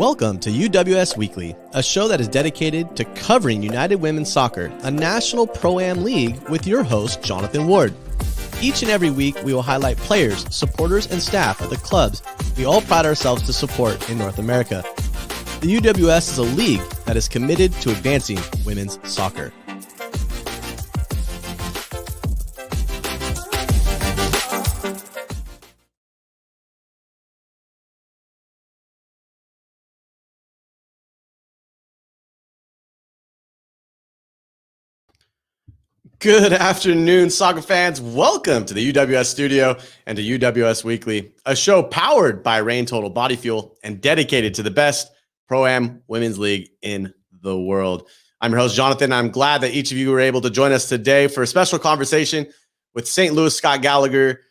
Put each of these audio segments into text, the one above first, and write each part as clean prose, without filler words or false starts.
Welcome to UWS Weekly, a show that is dedicated to covering United Women's Soccer, a national pro-am league with your host, Jonathan Ward. Each and every week, we will highlight players, supporters, and staff of the clubs we all pride ourselves to support in North America. The UWS is a league that is committed to advancing women's soccer. Good afternoon, soccer fans. Welcome to the UWS studio and to UWS Weekly, a show powered by Reign Total Body Fuel and dedicated to the best Pro-Am women's league in the world. I'm your host, Jonathan. I'm glad that each of you were able to join us today for a special conversation with St. Louis Scott Gallagher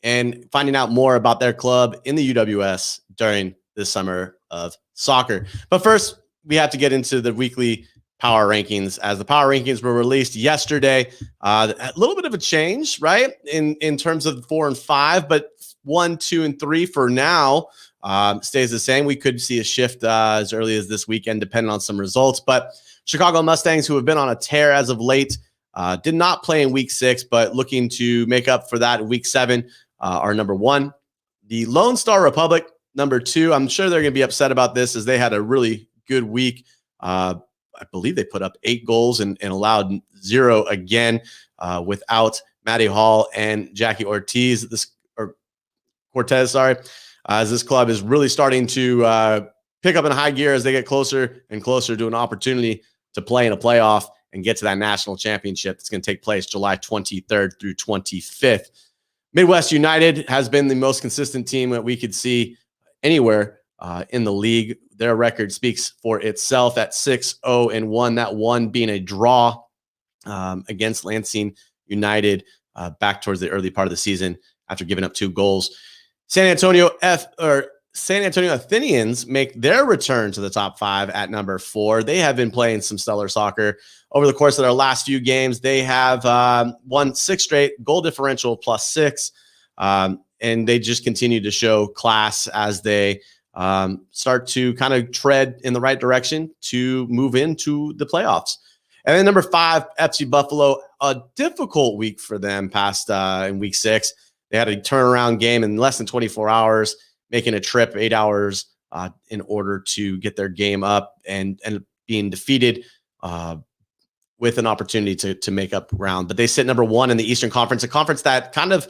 and finding out more about their club in the UWS during this summer of soccer. But first, we have to get into the weekly power rankings, as the power rankings were released yesterday. A little bit of a change, right, in terms of 4 and 5, but 1, 2, and 3 for now stays the same. We could see a shift as early as this weekend, depending on some results. But Chicago Mustangs, who have been on a tear as of late, did not play in Week 6, but looking to make up for that in Week 7, are number 1. The Lone Star Republic, number 2. I'm sure they're going to be upset about this, as they had a really good week. I believe they put up 8 goals and allowed 0 again without Maddie Hall and Jackie Cortez. As this club is really starting to pick up in high gear as they get closer and closer to an opportunity to play in a playoff and get to that national championship that's going to take place July 23rd through 25th. Midwest United has been the most consistent team that we could see anywhere in the league. Their record speaks for itself at 6-0-1, that one being a draw against Lansing United back towards the early part of the season after giving up 2 goals. San Antonio Athenians make their return to the top 5 at number 4. They have been playing some stellar soccer over the course of their last few games. They have won 6 straight, goal differential +6, and they just continue to show class as they start to kind of tread in the right direction to move into the playoffs. And then number 5, FC Buffalo, a difficult week for them past in Week 6. They had a turnaround game in less than 24 hours, making a trip 8 hours in order to get their game up and being defeated with an opportunity to make up ground. But they sit number 1 in the Eastern Conference, a conference that kind of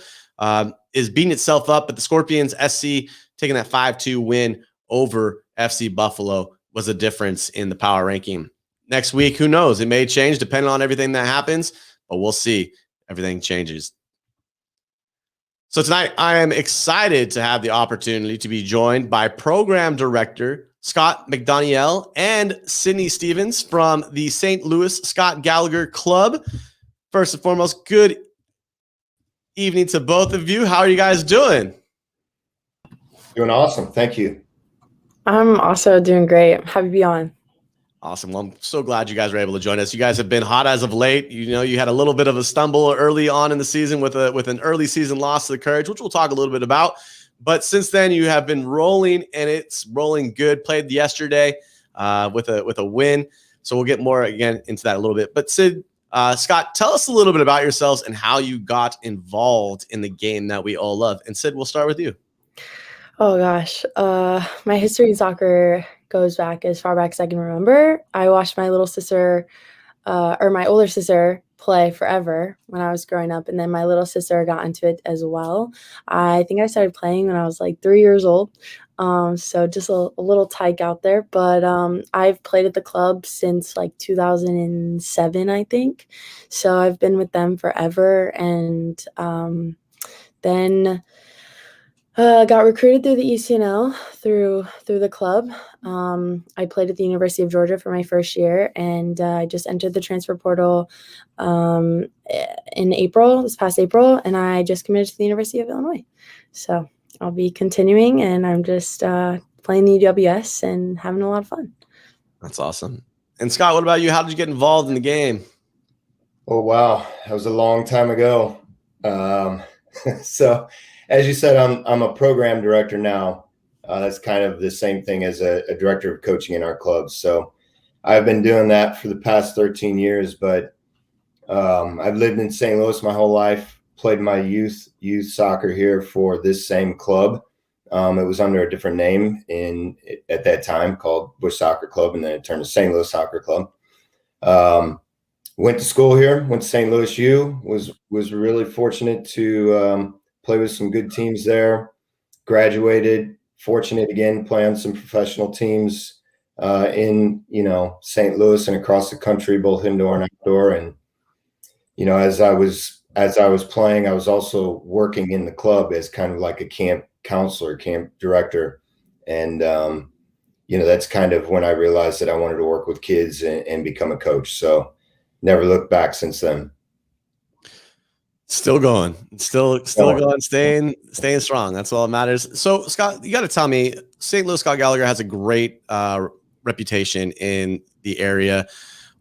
is beating itself up. But the Scorpions SC taking that 5-2 win over FC Buffalo was a difference in the power ranking. Next week, who knows? It may change depending on everything that happens, but we'll see. Everything changes. So tonight, I am excited to have the opportunity to be joined by Program Director Scott McDoniel and Sydney Stevens from the St. Louis Scott Gallagher Club. First and foremost, good evening to both of you. How are you guys doing? Doing awesome. Thank you. I'm also doing great. Happy to be on. Awesome. Well, I'm so glad you guys were able to join us. You guys have been hot as of late. You know, you had a little bit of a stumble early on in the season with an early season loss to the Courage, which we'll talk a little bit about. But since then, you have been rolling, and it's rolling good. Played yesterday with a win. So we'll get more again into that a little bit. But Sid, Scott, tell us a little bit about yourselves and how you got involved in the game that we all love. And Sid, we'll start with you. Oh gosh, my history in soccer goes back as far back as I can remember. I watched my little sister, or my older sister, play forever when I was growing up, and then my little sister got into it as well. I think I started playing when I was like 3 years old, so just a little tyke out there. But I've played at the club since like 2007, I think. So I've been with them forever, and then got recruited through the ECNL through the club. I played at the University of Georgia for my first year, and I just entered the transfer portal in this past April, and I just committed to the University of Illinois. So I'll be continuing, and I'm just playing the UWS and having a lot of fun. That's awesome. And Scott, what about you? How did you get involved in the game? Oh, wow. That was a long time ago. So as you said, I'm a program director now. That's kind of the same thing as a director of coaching in our club. So I've been doing that for the past 13 years, but I've lived in St. Louis my whole life, played my youth soccer here for this same club. It was under a different name at that time, called Bush Soccer Club, and then it turned to St. Louis Soccer Club. Went to school here, went to St. Louis U, was really fortunate to play with some good teams there. Graduated, fortunate again, play on some professional teams in St. Louis and across the country, both indoor and outdoor. And as I was playing, I was also working in the club as kind of like a camp counselor, camp director, and that's kind of when I realized that I wanted to work with kids and become a coach. So never looked back since then. Still going, still going, staying strong. That's all that matters. So, Scott, you got to tell me, St. Louis Scott Gallagher has a great reputation in the area.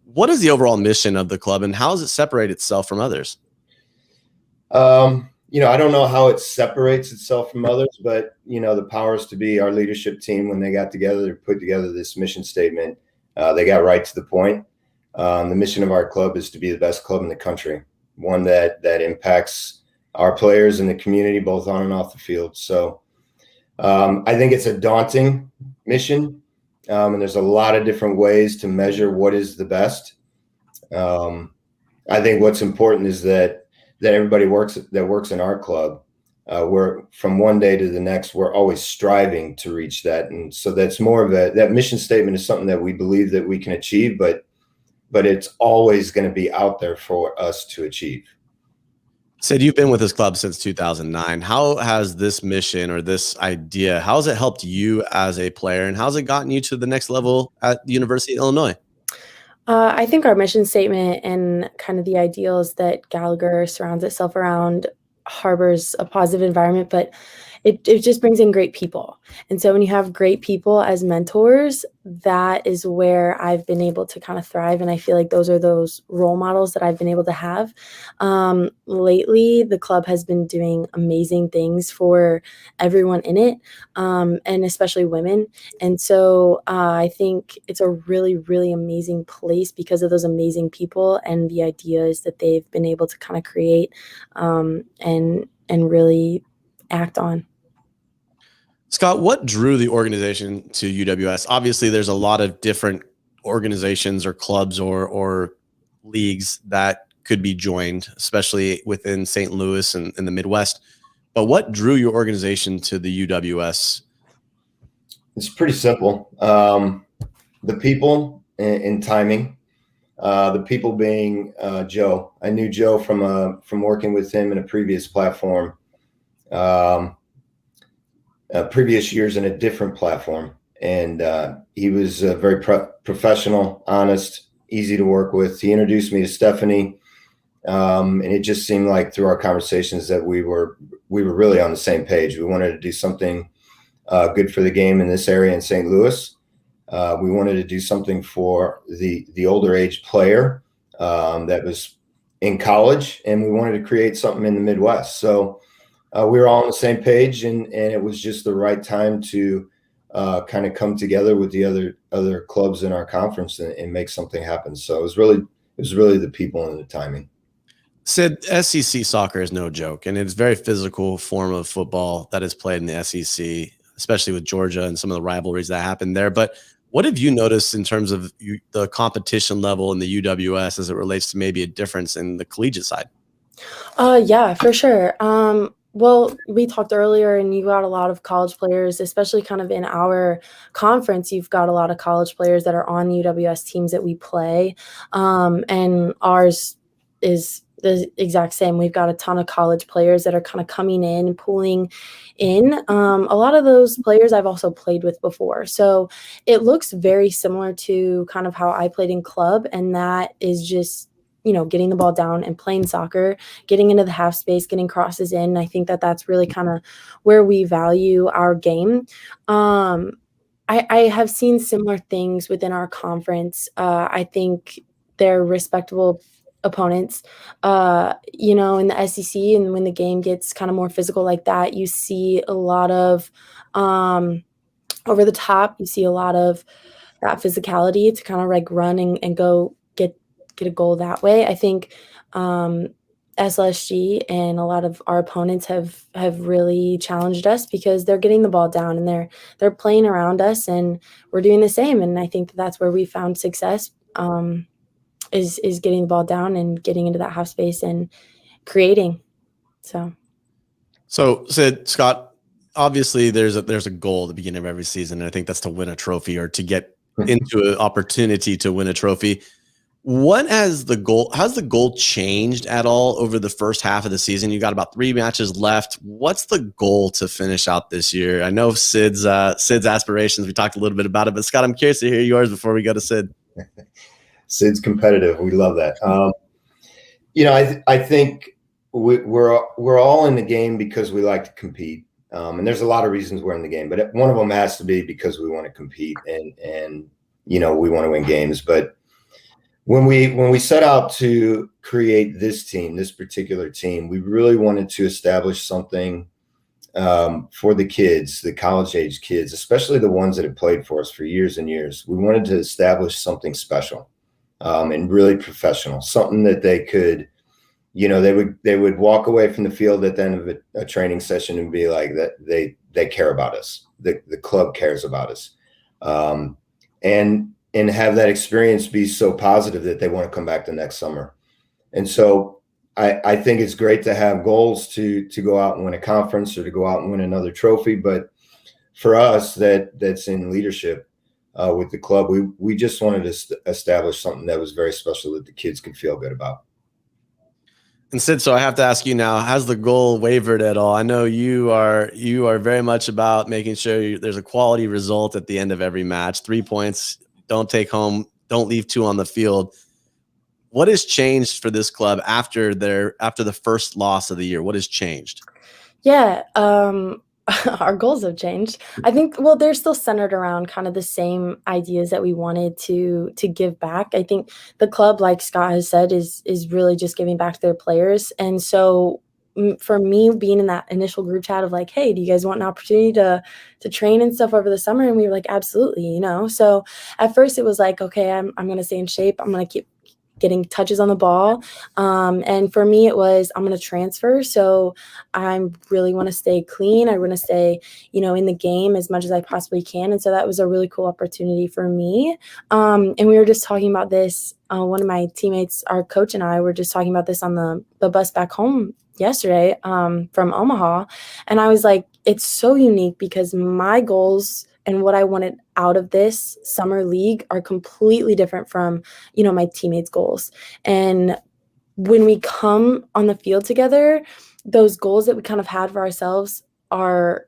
What is the overall mission of the club, and how does it separate itself from others? I don't know how it separates itself from others, but the powers to be, our leadership team, when they got together to put together this mission statement, they got right to the point. The mission of our club is to be the best club in the country, one that impacts our players and the community, both on and off the field. So I think it's a daunting mission, and there's a lot of different ways to measure what is the best. I think what's important is that everybody that works in our club, we're from one day to the next, we're always striving to reach that. And so that's more of that mission statement is something that we believe that we can achieve, but it's always going to be out there for us to achieve. Sid, you've been with this club since 2009. How has this mission or this idea, how has it helped you as a player, and how's it gotten you to the next level at the University of Illinois? I think our mission statement and kind of the ideals that Gallagher surrounds itself around harbors a positive environment, but it just brings in great people. And so when you have great people as mentors, that is where I've been able to kind of thrive. And I feel like those are those role models that I've been able to have. Lately, the club has been doing amazing things for everyone in it, and especially women. And so I think it's a really, really amazing place because of those amazing people and the ideas that they've been able to kind of create and really act on. Scott, what drew the organization to UWS? Obviously, there's a lot of different organizations or clubs or leagues that could be joined, especially within St. Louis and in the Midwest. But what drew your organization to the UWS? It's pretty simple. The people and timing. The people being Joe. I knew Joe from working with him in a previous platform. Previous years in a different platform, and he was very professional, honest, easy to work with. He introduced me to Stephanie, and it just seemed like through our conversations that we were really on the same page. We wanted to do something good for the game in this area in St. Louis. We wanted to do something for the older age player that was in college, and we wanted to create something in the Midwest. So we were all on the same page, and it was just the right time to kind of come together with the other clubs in our conference and make something happen. So it was really the people and the timing. Sid, SEC soccer is no joke, and it's a very physical form of football that is played in the SEC, especially with Georgia and some of the rivalries that happen there. But what have you noticed in terms of the competition level in the UWS as it relates to maybe a difference in the collegiate side? Yeah, for sure. Well, we talked earlier, and you got a lot of college players, especially kind of in our conference. You've got a lot of college players that are on the UWS teams that we play, and ours is the exact same. We've got a ton of college players that are kind of coming in and pulling in. A lot of those players I've also played with before. So it looks very similar to kind of how I played in club, and that is just getting the ball down and playing soccer, getting into the half space, getting crosses in. I think that that's really kind of where we value our game. I have seen similar things within our conference. I think they're respectable opponents, in the SEC. And when the game gets kind of more physical like that, you see a lot of over the top. You see a lot of that physicality to kind of like run and go get a goal that way. I think SLSG and a lot of our opponents have really challenged us because they're getting the ball down and they're playing around us, and we're doing the same. And I think that's where we found success, is getting the ball down and getting into that half space and creating. So Sid, Scott, obviously there's a goal at the beginning of every season, and I think that's to win a trophy or to get into an opportunity to win a trophy. How's the goal changed at all over the first half of the season? You got about 3 matches left. What's the goal to finish out this year? I know Sid's aspirations. We talked a little bit about it, but Scott, I'm curious to hear yours before we go to Sid. Sid's competitive. We love that. I think we're all in the game because we like to compete. And there's a lot of reasons we're in the game, but one of them has to be because we want to compete and we want to win games. But when we set out to create this particular team, we really wanted to establish something for the kids, the college age kids, especially the ones that have played for us for years and years. We wanted to establish something special and really professional, something that they could, they would walk away from the field at the end of a training session and be like that they care about us. The club cares about us. And have that experience be so positive that they want to come back the next summer. And so I think it's great to have goals to go out and win a conference or to go out and win another trophy. But for us that's in leadership with the club, we just wanted to establish something that was very special that the kids could feel good about. And Sid, so I have to ask you now, has the goal wavered at all? I know you are very much about making sure there's a quality result at the end of every match. 3 points, don't take home, don't leave 2 on the field. What has changed for this club after the first loss of the year? What has changed? Yeah, our goals have changed. I think, well, they're still centered around kind of the same ideas that we wanted to give back. I think the club, like Scott has said, is really just giving back to their players. And so for me, being in that initial group chat of like, hey, do you guys want an opportunity to train and stuff over the summer? And we were like, absolutely, So at first it was like, okay, I'm going to stay in shape. I'm going to keep getting touches on the ball. And for me, it was, I'm going to transfer. So I really want to stay clean. I want to stay, in the game as much as I possibly can. And so that was a really cool opportunity for me. And we were just talking about this. One of my teammates, our coach, and I were just talking about this on the bus back home yesterday from Omaha. And I was like, it's so unique because my goals and what I wanted out of this summer league are completely different from, my teammates' goals. And when we come on the field together, those goals that we kind of had for ourselves are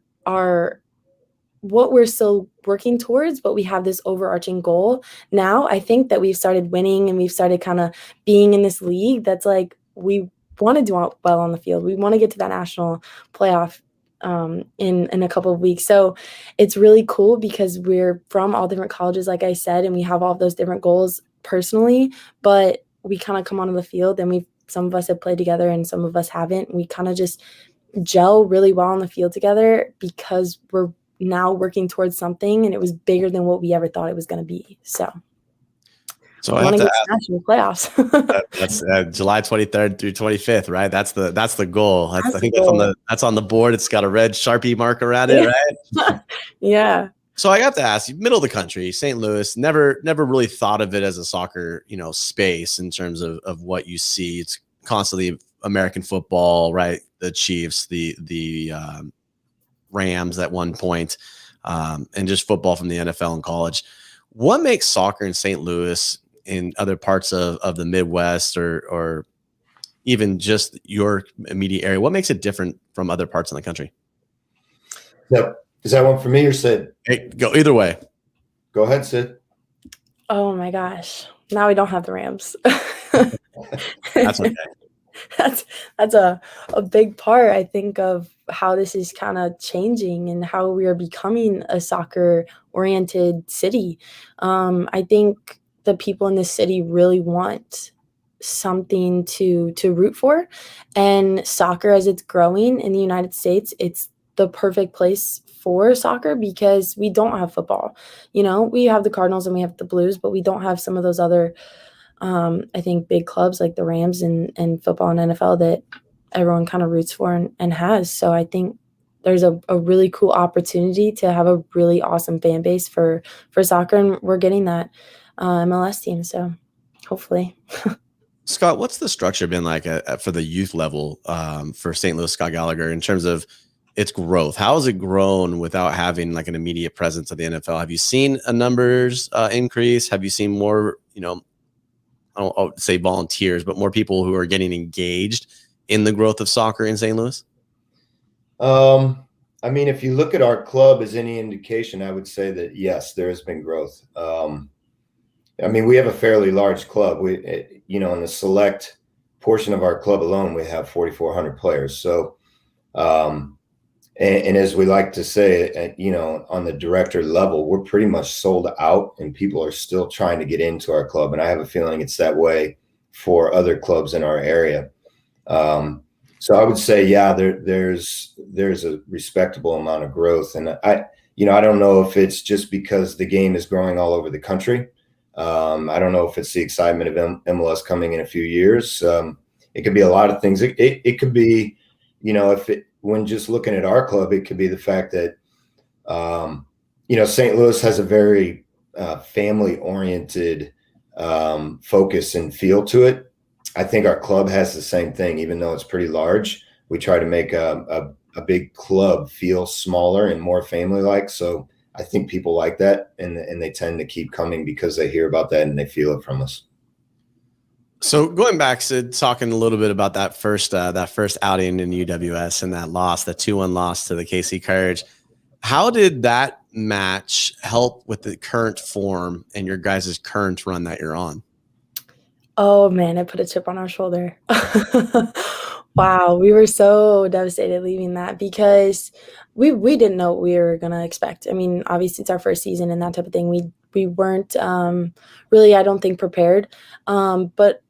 what we're still working towards, but we have this overarching goal. Now I think that we've started winning and we've started kind of being in this league that's like, we want to do well on the field. We want to get to that national playoff in a couple of weeks. So it's really cool because we're from all different colleges, like I said, and we have all of those different goals personally, but we kind of come onto the field and some of us have played together and some of us haven't. We kind of just gel really well on the field together because we're now working towards something, and it was bigger than what we ever thought it was going to be. So I want to get to national playoffs. That's July 23rd through 25th, right? That's the goal. I think goal. that's on the board. It's got a red Sharpie marker around it, right? Yeah. So I got to ask you, middle of the country, St. Louis, never really thought of it as a soccer, space in terms of what you see. It's constantly American football, right? The Chiefs, the Rams at one point, and just football from the NFL and college. What makes soccer in St. Louis, in other parts of the Midwest or even just your immediate area, what makes it different from other parts of the country? Yep. Is that one for me or Sid? Hey, go either way. Go ahead, Sid. Oh my gosh. Now we don't have the Rams. That's okay. That's a big part, I think, of how this is kind of changing and how we are becoming a soccer-oriented city. I think the people in this city really want something to root for, and soccer, as it's growing in the United States, it's the perfect place for soccer because we don't have football. We have the Cardinals and we have the Blues, but we don't have some of those other, I think, big clubs like the Rams and football and NFL that everyone kind of roots for and has. So I think there's a really cool opportunity to have a really awesome fan base for soccer, and we're getting that MLS team. So hopefully. Scott, what's the structure been like for the youth level for St. Louis Scott Gallagher in terms of its growth? How has it grown without having like an immediate presence of the NFL? Have you seen a numbers increase? Have you seen more, I don't say volunteers, but more people who are getting engaged in the growth of soccer in St. Louis? I mean, if you look at our club as any indication, I would say that yes, there has been growth. I mean, we have a fairly large club. In the select portion of our club alone, we have 4,400 players. So, and as we like to say, on the director level, we're pretty much sold out, and people are still trying to get into our club. And I have a feeling it's that way for other clubs in our area. So I would say, yeah, there's a respectable amount of growth, and I don't know if it's just because the game is growing all over the country. I don't know if it's the excitement of MLS coming in a few years. It could be a lot of things. It could be, when just looking at our club, it could be the fact that, St. Louis has a very family-oriented focus and feel to it. I think our club has the same thing, even though it's pretty large. We try to make a big club feel smaller and more family-like. So I think people like that, and they tend to keep coming because they hear about that and they feel it from us. So going back to talking a little bit about that first outing in UWS and that loss, the 2-1 loss to the KC Courage, how did that match help with the current form and your guys' current run that you're on? Oh man, it put a chip on our shoulder. Wow, we were so devastated leaving that because we didn't know what we were gonna expect. I mean, obviously it's our first season and that type of thing. We weren't really, I don't think, prepared. But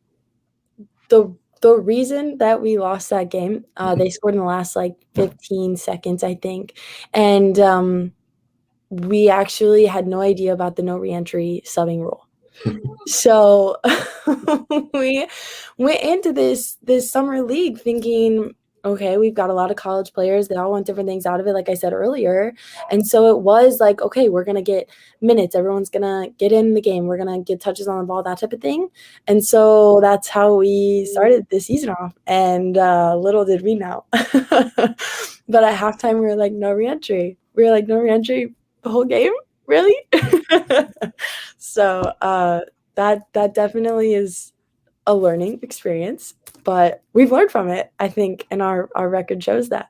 the reason that we lost that game, they scored in the last 15 seconds, I think, and we actually had no idea about the no reentry subbing rule. So we went into this summer league thinking, okay, we've got a lot of college players. They all want different things out of it, like I said earlier. And so it was like, okay, we're going to get minutes. Everyone's going to get in the game. We're going to get touches on the ball, that type of thing. And so that's how we started the season off. And little did we know. But at halftime, we were like, no reentry. We were like, no reentry the whole game? Really? So that definitely is a learning experience, but we've learned from it, I think, and our record shows that.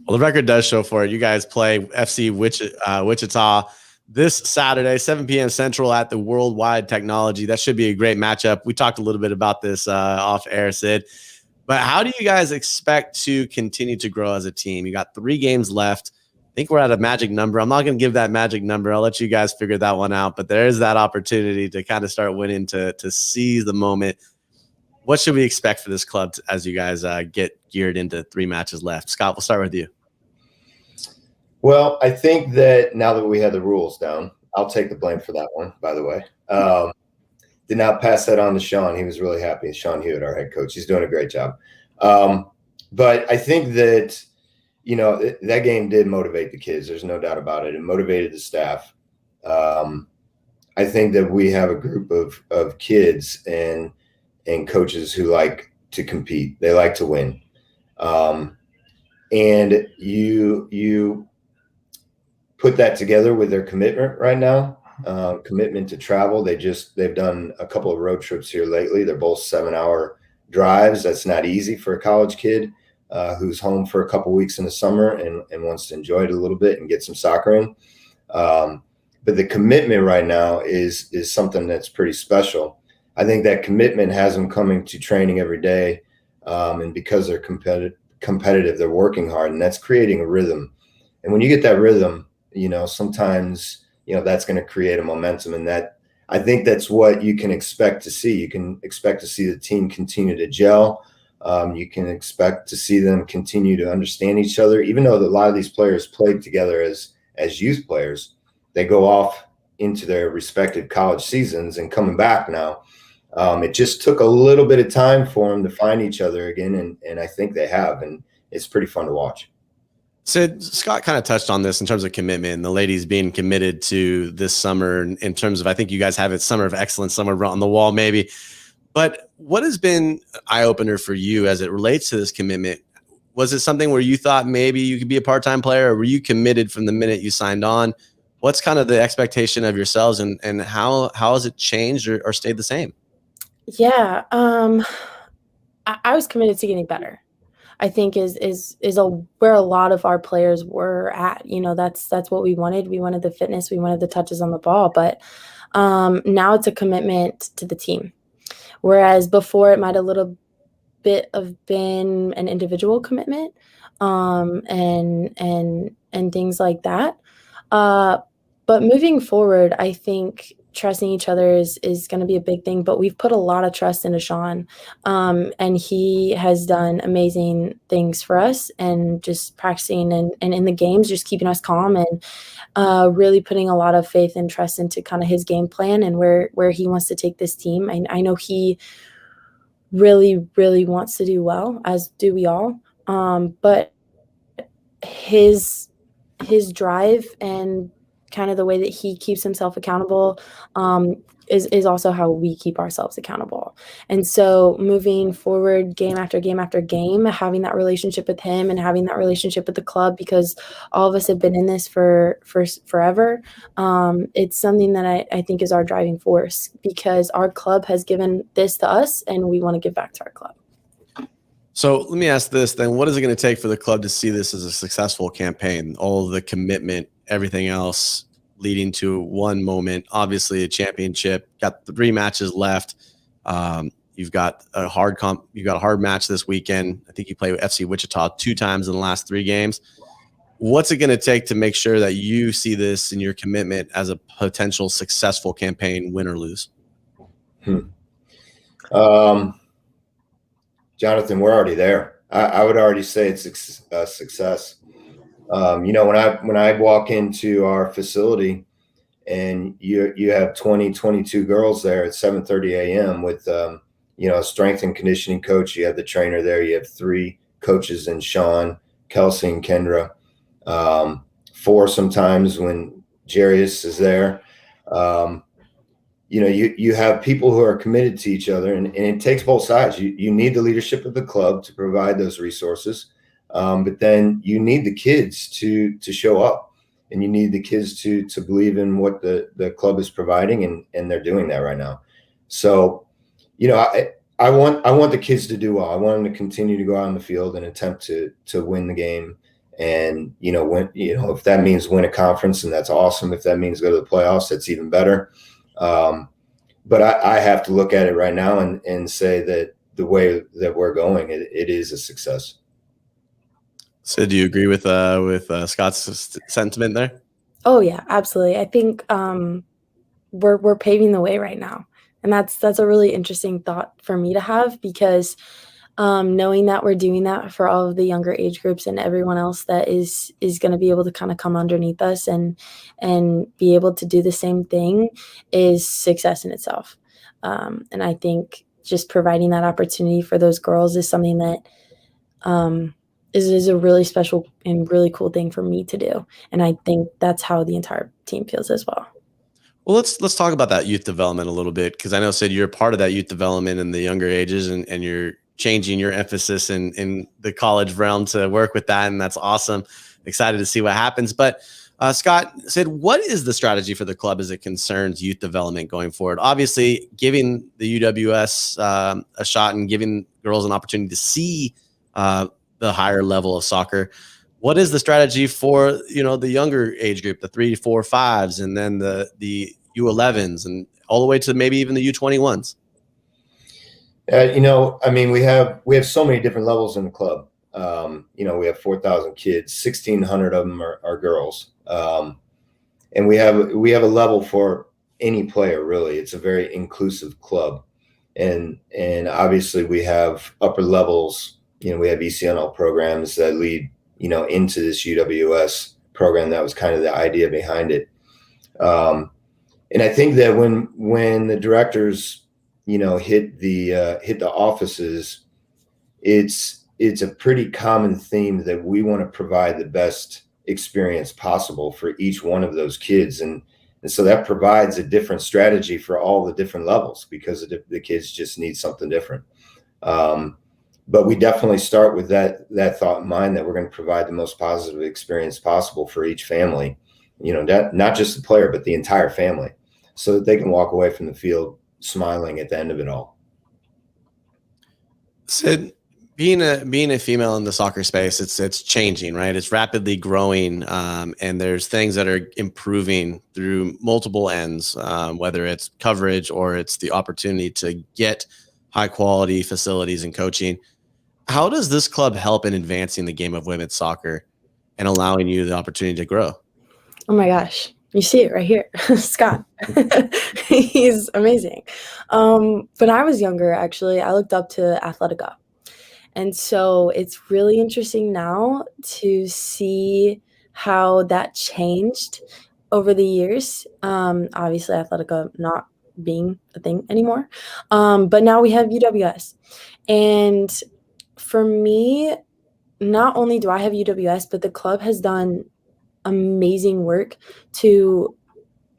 Well, the record does show for it. You guys play FC Wichita this Saturday, 7 p.m. Central at the Worldwide Technology. That should be a great matchup. We talked a little bit about this off air, Sid. But how do you guys expect to continue to grow as a team? You got 3 games left. I think we're at a magic number. I'm not going to give that magic number. I'll let you guys figure that one out. But there is that opportunity to kind of start winning, to seize the moment. What should we expect for this club as you guys get geared into 3 matches left? Scott, we'll start with you. Well, I think that now that we have the rules down, I'll take the blame for that one, by the way. Did not pass that on to Sean. He was really happy. Sean Hewitt, our head coach. He's doing a great job. But I think that, that game did motivate the kids. There's no doubt about it. It motivated the staff. I think that we have a group of kids and coaches who like to compete. They like to win. And you put that together with their commitment right now, commitment to travel. They've done a couple of road trips here lately. They're both 7-hour drives. That's not easy for a college kid who's home for a couple weeks in the summer and wants to enjoy it a little bit and get some soccer in. But the commitment right now is something that's pretty special. I think that commitment has them coming to training every day. And because they're competitive, they're working hard, and that's creating a rhythm. And when you get that rhythm, sometimes, that's going to create a momentum. And that, I think that's what you can expect to see. You can expect to see the team continue to gel. You can expect to see them continue to understand each other, even though a lot of these players played together as youth players. They go off into their respective college seasons and coming back now. It just took a little bit of time for them to find each other again, and I think they have, and it's pretty fun to watch. Sid, Scott kind of touched on this in terms of commitment and the ladies being committed to this summer in terms of, I think you guys have it Summer of Excellence somewhere on the wall maybe. But what has been an eye-opener for you as it relates to this commitment? Was it something where you thought maybe you could be a part-time player, or were you committed from the minute you signed on? What's kind of the expectation of yourselves, and how has it changed or stayed the same? Yeah, I was committed to getting better. I think is where a lot of our players were at. You know, that's what we wanted. We wanted the fitness, we wanted the touches on the ball, but now it's a commitment to the team. Whereas before it might a little bit have been an individual commitment, and things like that. But moving forward, I think trusting each other is going to be a big thing, but we've put a lot of trust into Sean, and he has done amazing things for us, and just practicing and in the games, just keeping us calm, and really putting a lot of faith and trust into kind of his game plan and where he wants to take this team. I know he really, really wants to do well, as do we all. But his drive and kind of the way that he keeps himself accountable is also how we keep ourselves accountable. And so moving forward, game after game after game, having that relationship with him and having that relationship with the club, because all of us have been in this for forever. It's something that I think is our driving force, because our club has given this to us and we want to give back to our club. So let me ask this then. What is it going to take for the club to see this as a successful campaign? All the commitment, everything else leading to one moment, obviously a championship, got 3 matches left. You've got a hard match this weekend. I think you play with FC Wichita 2 times in the last 3 games. What's it going to take to make sure that you see this in your commitment as a potential successful campaign, win or lose? Jonathan, we're already there. I would already say it's a success. You know, when I walk into our facility and you have 22 girls there at 7:30 a.m. with you know, a strength and conditioning coach, you have the trainer there, you have 3 coaches in Sean, Kelsey, and Kendra, 4 sometimes when Jarius is there. You know, you have people who are committed to each other, and it takes both sides. You need the leadership of the club to provide those resources, but then you need the kids to show up, and you need the kids to believe in what the club is providing, and they're doing that right now. So, you know, I want the kids to do well. I want them to continue to go out on the field and attempt to win the game, and if that means win a conference, and that's awesome. If that means go to the playoffs, that's even better. But I have to look at it right now and say that the way that we're going, it is a success. So do you agree with Scott's sentiment there? Oh yeah, absolutely. I think we're paving the way right now. And that's a really interesting thought for me to have, because knowing that we're doing that for all of the younger age groups and everyone else that is going to be able to kind of come underneath us and be able to do the same thing is success in itself. And I think just providing that opportunity for those girls is something that is a really special and really cool thing for me to do. And I think that's how the entire team feels as well. Well, let's talk about that youth development a little bit, because I know, Sid, you're part of that youth development in the younger ages, and you're changing your emphasis in the college realm to work with that, and that's awesome. Excited to see what happens. But Scott, Sid, what is the strategy for the club as it concerns youth development going forward? Obviously, giving the UWS a shot and giving girls an opportunity to see the higher level of soccer. What is the strategy for the younger age group, the 3, 4, 5s, and then the U11s, and all the way to maybe even the U21s? I mean, we have so many different levels in the club. We have 4,000 kids, 1,600 of them are girls, and we have a level for any player. Really, it's a very inclusive club. And obviously we have upper levels. We have ECNL programs that lead into this UWS program. That was kind of the idea behind it. And I think that when the directors hit the offices, it's a pretty common theme that we want to provide the best experience possible for each one of those kids. And so that provides a different strategy for all the different levels, because the kids just need something different. But we definitely start with that thought in mind, that we're going to provide the most positive experience possible for each family, not just the player, but the entire family, so that they can walk away from the field smiling at the end of it all. Sid, being a female in the soccer space, it's changing, right? It's rapidly growing, and there's things that are improving through multiple ends, whether it's coverage or it's the opportunity to get high quality facilities and coaching. How does this club help in advancing the game of women's soccer and allowing you the opportunity to grow? Oh my gosh. You see it right here. Scott. He's amazing. When I was younger, actually, I looked up to Athletica. And so it's really interesting now to see how that changed over the years. Obviously, Athletica not being a thing anymore. But now we have UWS. And for me, not only do I have UWS, but the club has done amazing work to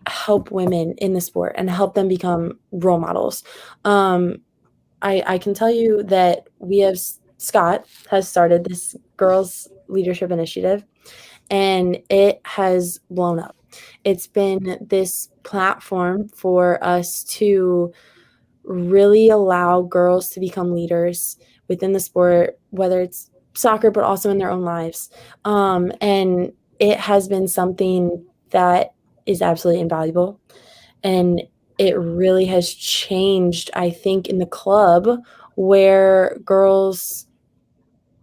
help women in the sport and help them become role models. I can tell you that Scott has started this girls leadership initiative, and it has blown up. It's been this platform for us to really allow girls to become leaders within the sport, whether it's soccer, but also in their own lives. And it has been something that is absolutely invaluable. And it really has changed, I think, in the club, where girls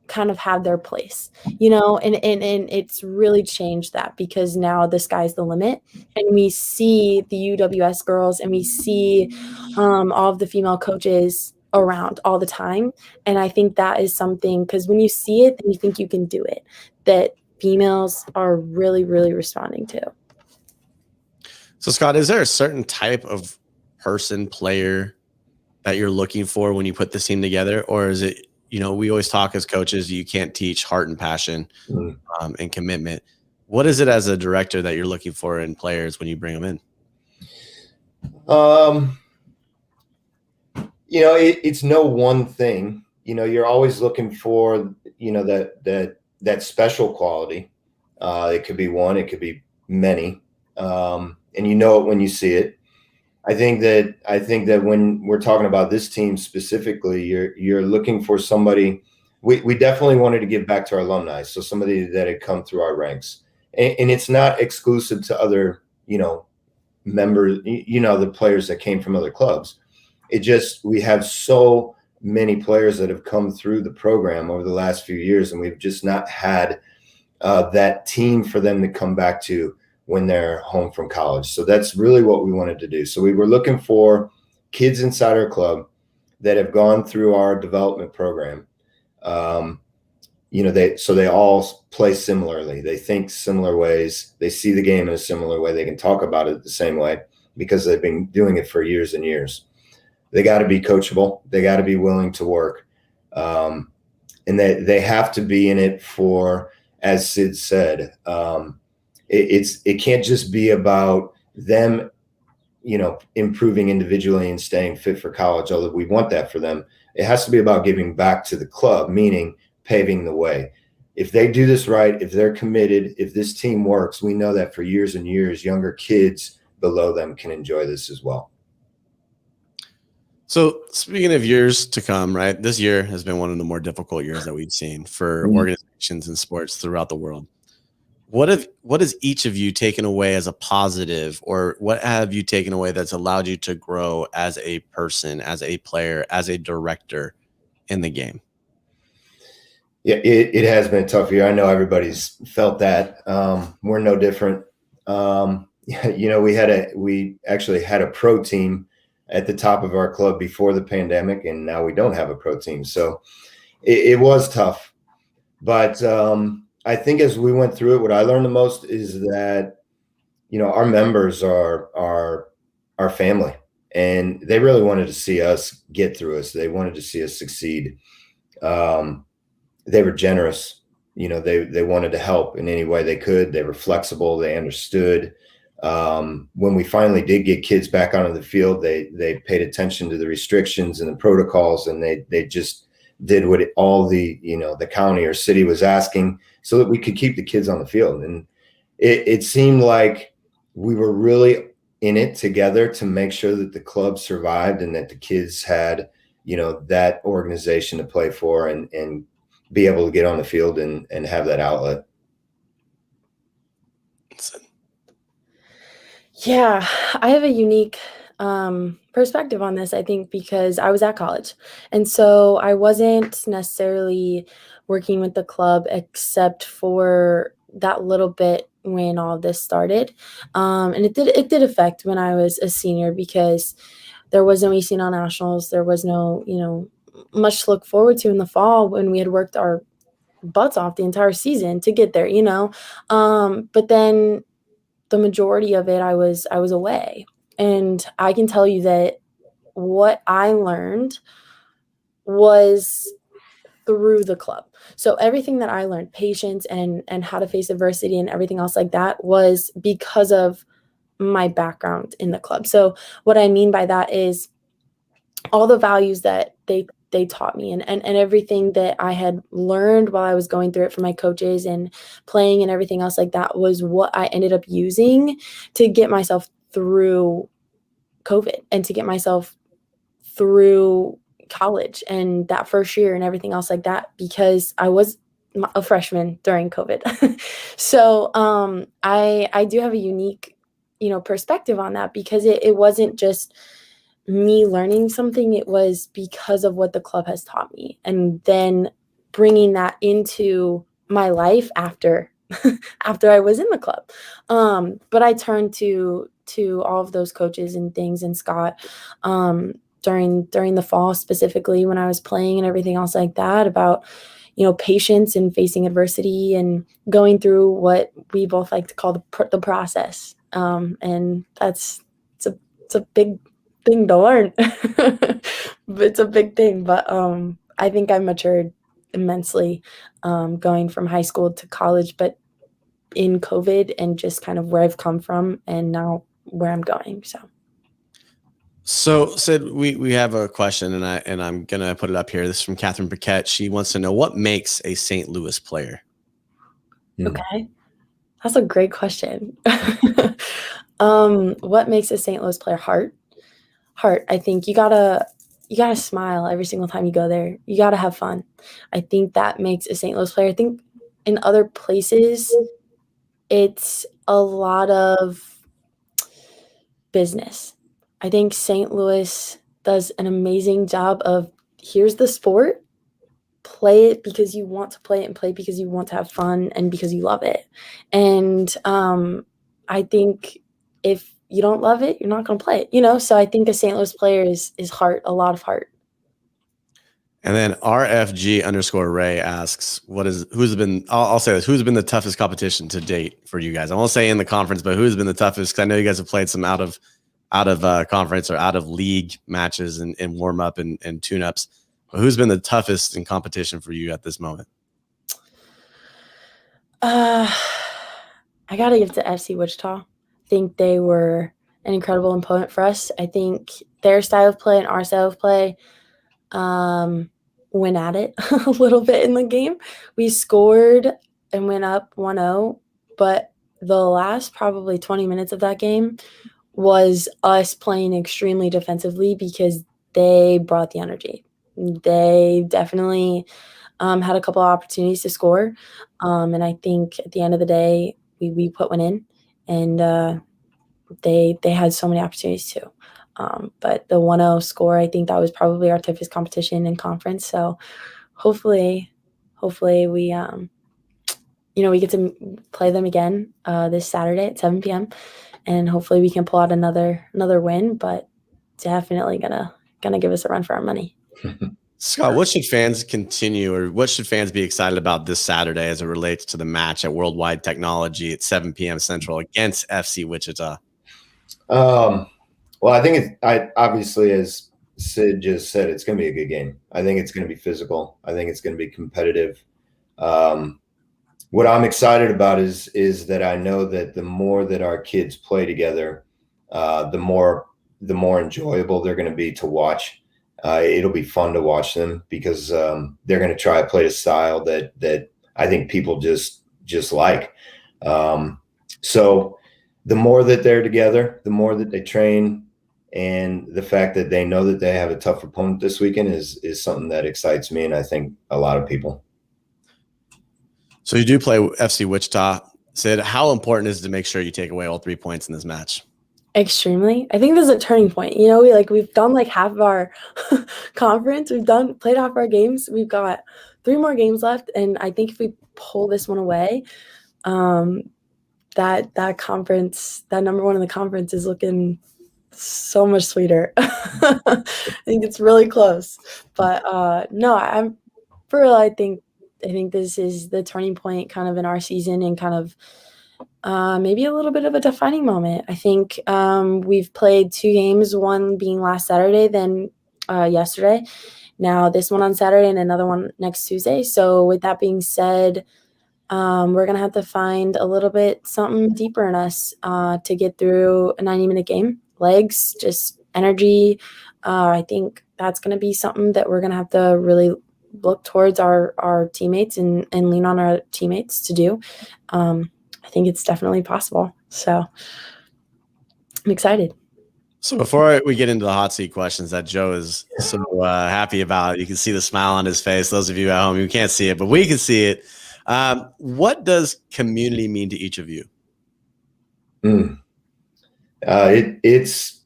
kind of have their place, and it's really changed that, because now the sky's the limit, and we see the UWS girls, and we see all of the female coaches around all the time. And I think that is something, because when you see it, then you think you can do it, that females are really, really responding to. So, Scott, is there a certain type of person, player that you're looking for when you put this team together? Or is it, we always talk as coaches, you can't teach heart and passion and commitment. What is it as a director that you're looking for in players when you bring them in? It's no one thing. You're always looking for, that special quality. It could be one, it could be many. And it when you see it. I think that when we're talking about this team specifically, you're looking for somebody. We definitely wanted to give back to our alumni, so somebody that had come through our ranks, and it's not exclusive to other members, the players that came from other clubs. It just, we have so many players that have come through the program over the last few years, and we've just not had that team for them to come back to when they're home from college. So that's really what we wanted to do. So we were looking for kids inside our club that have gone through our development program. They all play similarly. They think similar ways. They see the game in a similar way. They can talk about it the same way, because they've been doing it for years and years. They got to be coachable. They got to be willing to work. And they have to be in it for, as Sid said, it can't just be about them, improving individually and staying fit for college, although we want that for them. It has to be about giving back to the club, meaning paving the way. If they do this right, if they're committed, if this team works, we know that for years and years, younger kids below them can enjoy this as well. So speaking of years to come, right, this year has been one of the more difficult years that we've seen for organizations and sports throughout the world. What has each of you taken away as a positive, or what have you taken away that's allowed you to grow as a person, as a player, as a director in the game? Yeah, it has been a tough year. I know everybody's felt that. We're no different. We actually had a pro team at the top of our club before the pandemic, and now we don't have a pro team. So it was tough. But I think as we went through it, what I learned the most is that, our members are our family, and they really wanted to see us get through us. They wanted to see us succeed. They were generous. They wanted to help in any way they could. They were flexible. They understood. When we finally did get kids back onto the field, they paid attention to the restrictions and the protocols, and they just did what all the county or city was asking so that we could keep the kids on the field. And it seemed like we were really in it together to make sure that the club survived and that the kids had, that organization to play for and be able to get on the field and have that outlet. Yeah, I have a unique perspective on this, I think, because I was at college. And so I wasn't necessarily working with the club except for that little bit when all this started. And it did affect when I was a senior because there was no ECNL Nationals. There was no, much to look forward to in the fall when we had worked our butts off the entire season to get there, But then the majority of it, I was away. And I can tell you that what I learned was through the club. So everything that I learned, patience and how to face adversity and everything else like that, was because of my background in the club. So what I mean by that is all the values that they taught me and everything that I had learned while I was going through it from my coaches and playing and everything else like that was what I ended up using to get myself through COVID and to get myself through college and that first year and everything else like that, because I was a freshman during COVID. So I do have a unique, perspective on that because it wasn't just me learning something, it was because of what the club has taught me and then bringing that into my life after I was in the club. But I turned to all of those coaches and things and Scott during the fall, specifically when I was playing and everything else like that, about patience and facing adversity and going through what we both like to call the process. And it's a big thing to learn. It's a big thing, but I think I matured immensely going from high school to college, but in COVID and just kind of where I've come from and now where I'm going. So Sid, we have a question and I'm gonna put it up here. This is from Catherine Paquette. She wants to know what makes a St. Louis player. Okay. That's a great question. What makes a St. Louis player? Heart. I think you gotta smile every single time you go there. You gotta have fun. I think that makes a St. Louis player. I think in other places, it's a lot of business. I think St. Louis does an amazing job of here's the sport, play it because you want to play it and play it because you want to have fun and because you love it. And I think if you don't love it, you're not going to play it, So I think a St. Louis player is heart, a lot of heart. And then RFG_Ray asks, who's been the toughest competition to date for you guys? I won't say in the conference, but who's been the toughest? Because I know you guys have played some out of conference or out of league matches and warm up and tune ups. But who's been the toughest in competition for you at this moment? I got to give it to FC Wichita. I think they were an incredible opponent for us. I think their style of play and our style of play went at it a little bit in the game. We scored and went up 1-0, but the last probably 20 minutes of that game was us playing extremely defensively because they brought the energy. They definitely had a couple of opportunities to score. And I think at the end of the day, we put one in, and they had so many opportunities too. But the 1-0 score, I think that was probably our toughest competition in conference. So hopefully we, we get to play them again this Saturday at 7 p.m. And hopefully we can pull out another win. But definitely gonna give us a run for our money. Scott, what should fans continue, or what should fans be excited about this Saturday as it relates to the match at Worldwide Technology at 7 p.m. Central against FC Wichita? Well, I think obviously, as Sid just said, it's going to be a good game. I think it's going to be physical. I think it's going to be competitive. What I'm excited about is that I know that the more that our kids play together, the more enjoyable they're going to be to watch. It'll be fun to watch them because they're going to try to play a style that I think people just like. So the more that they're together, the more that they train, and the fact that they know that they have a tough opponent this weekend is something that excites me, and I think a lot of people. So you do play FC Wichita. Sid, how important is it to make sure you take away all 3 points in this match? Extremely. I think this is a turning point. We've done like half of our conference. We've played half our games. We've got 3 more games left, and I think if we pull this one away, that conference, that number 1 in the conference, is looking so much sweeter. I think it's really close. But no, I'm for real. I think this is the turning point kind of in our season, and kind of maybe a little bit of a defining moment. I think we've played 2 games, one being last Saturday, then yesterday. Now this one on Saturday and another one next Tuesday. So with that being said, we're going to have to find a little bit something deeper in us to get through a 90-minute game. Legs, just energy. I think that's going to be something that we're going to have to really look towards our teammates and lean on our teammates to do. I think it's definitely possible. So I'm excited. So before we get into the hot seat questions that Joe is so happy about, you can see the smile on his face. Those of you at home, you can't see it, but we can see it. What does community mean to each of you? It's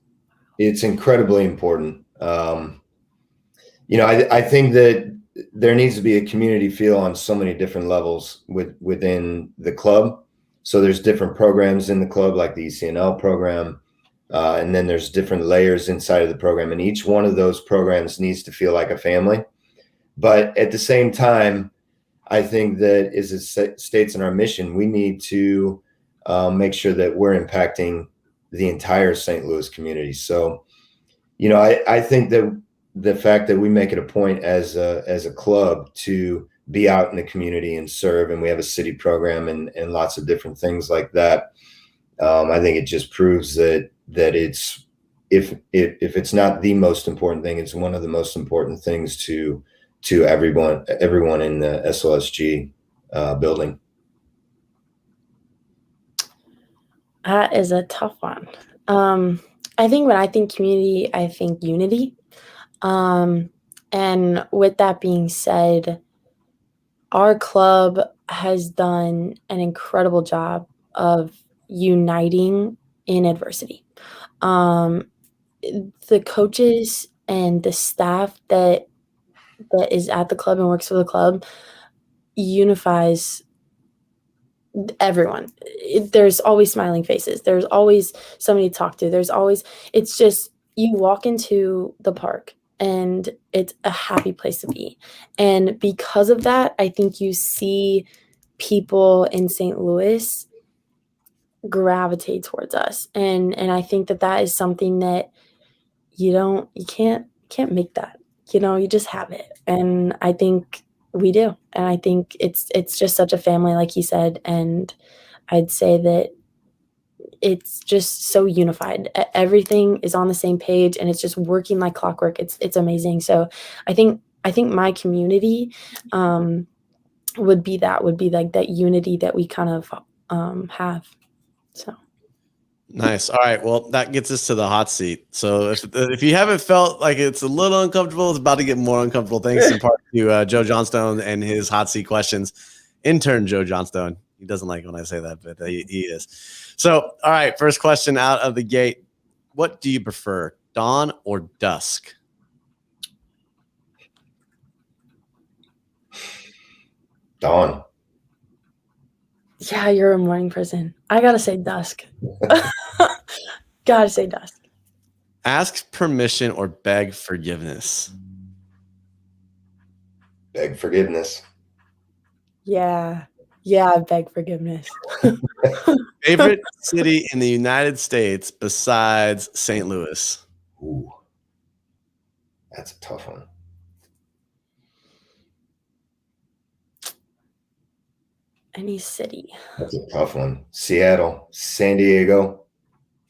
incredibly important. I think that there needs to be a community feel on so many different levels within the club. So there's different programs in the club, like the ECNL program, and then there's different layers inside of the program, and each one of those programs needs to feel like a family. But at the same time, I think that, as it states in our mission, we need to make sure that we're impacting the entire St. Louis community. So, I think that the fact that we make it a point as a club to be out in the community and serve, and we have a city program and lots of different things like that, I think it just proves that it's, if it's not the most important thing, it's one of the most important things to everyone in the SLSG building. That is a tough one. I think when I think community, I think unity. And with that being said, our club has done an incredible job of uniting in adversity. The coaches and the staff that is at the club and works for the club unifies everyone. There's always smiling faces. There's always somebody to talk to. It's just, you walk into the park and it's a happy place to be. And because of that, I think you see people in St. Louis gravitate towards us. And I think that is something that you can't make that, you just have it. And I think we do. And I think it's just such a family, like he said. And I'd say that it's just so unified. Everything is on the same page, and it's just working like clockwork. It's amazing. So I think my community would be like that unity that we kind of have. So nice. All right. Well, that gets us to the hot seat. So if you haven't felt like it's a little uncomfortable, it's about to get more uncomfortable. Thanks in part to Joe Johnstone and his hot seat questions. Intern Joe Johnstone. He doesn't like when I say that, but he is. So, all right. First question out of the gate. What do you prefer, dawn or dusk? Dawn. Yeah, you're a morning person. I gotta say dusk. Gotta say dusk. Ask permission or beg forgiveness. Beg forgiveness. Yeah. Yeah, I beg forgiveness. Favorite city in the United States besides St. Louis? Ooh, that's a tough one. Any city. That's a tough one. Seattle, San Diego.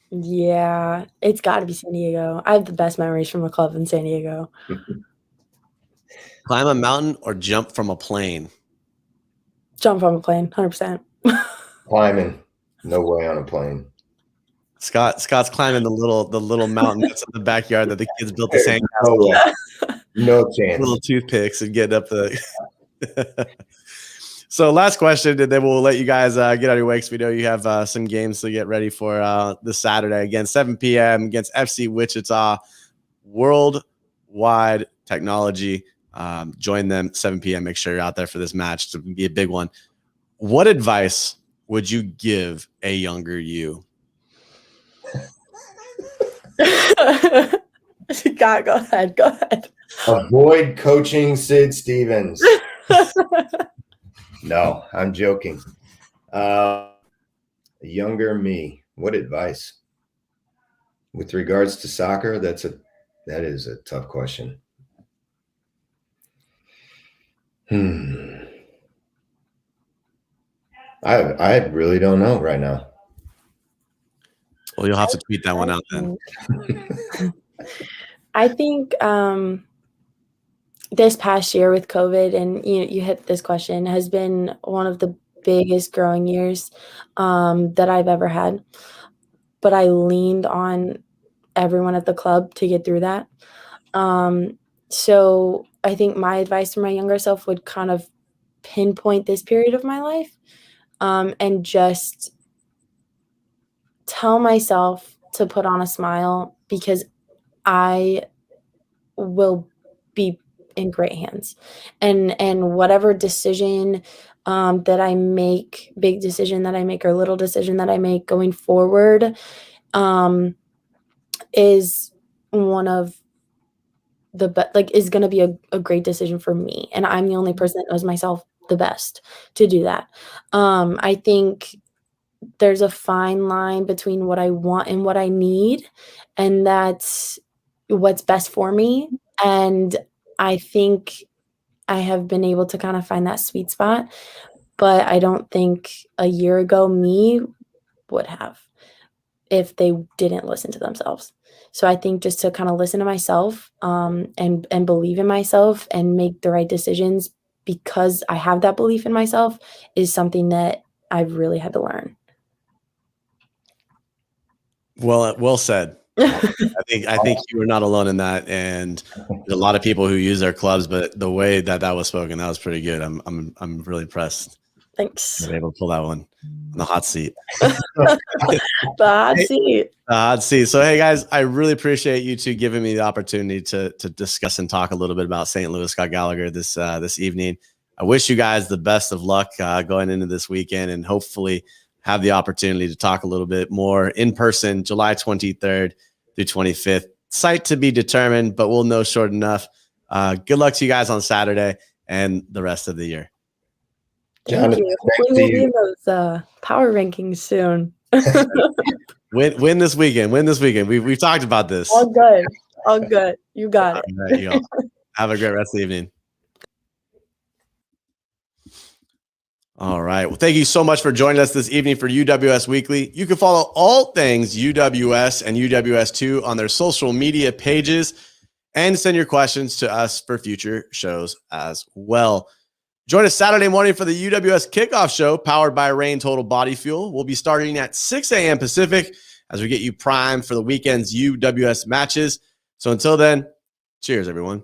Yeah, it's got to be San Diego. I have the best memories from a club in San Diego. Climb a mountain or jump from a plane? Jump from a plane, 100%. Climbing. No way on a plane. Scott's climbing the little mountain that's in the backyard that the kids built the sand No castle. way. No chance. Little toothpicks and getting up the. So last question, and then we'll let you guys get out of your way because we know you have some games to get ready for this Saturday. Again, 7 p.m. against FC Wichita. Worldwide Technology. Join them 7 p.m. Make sure you're out there for this match. It's going to be a big one. What advice would you give a younger you? God, go ahead. Avoid coaching Sid Stevens. No, I'm joking. Younger me, what advice? With regards to soccer, that is a tough question. I really don't know right now. Well, you'll have to tweet that one out then. I think this past year with COVID, and you hit this question, has been one of the biggest growing years that I've ever had. But I leaned on everyone at the club to get through that. So I think my advice to my younger self would kind of pinpoint this period of my life and just tell myself to put on a smile because I will be in great hands. And whatever decision that I make, big decision that I make or little decision that I make going forward is one of the is going to be a great decision for me. And I'm the only person that knows myself the best to do that. I think there's a fine line between what I want and what I need, and that's what's best for me. And I think I have been able to kind of find that sweet spot, but I don't think a year ago me would have if they didn't listen to themselves. So I think just to kind of listen to myself and believe in myself and make the right decisions because I have that belief in myself is something that I've really had to learn. Well said. I think you were not alone in that, and there's a lot of people who use their clubs, but the way that was spoken, that was pretty good. I'm really impressed. Thanks. I'm able to pull that one on the hot seat. The hot seat. The hot seat. So hey guys, I really appreciate you two giving me the opportunity to discuss and talk a little bit about St. Louis Scott Gallagher this evening. I wish you guys the best of luck going into this weekend, and hopefully have the opportunity to talk a little bit more in person, July 23rd through 25th. Site to be determined, but we'll know short enough. Good luck to you guys on Saturday and the rest of the year. Thank you. We'll be in those power rankings soon. Win this weekend. Win this weekend. We've talked about this. All good. All good. You got it. Right, you have a great rest of the evening. All right. Well, thank you so much for joining us this evening for UWS Weekly. You can follow all things UWS and UWS2 on their social media pages and send your questions to us for future shows as well. Join us Saturday morning for the UWS Kickoff Show powered by Rain Total Body Fuel. We'll be starting at 6 a.m. Pacific as we get you primed for the weekend's UWS matches. So until then, cheers, everyone.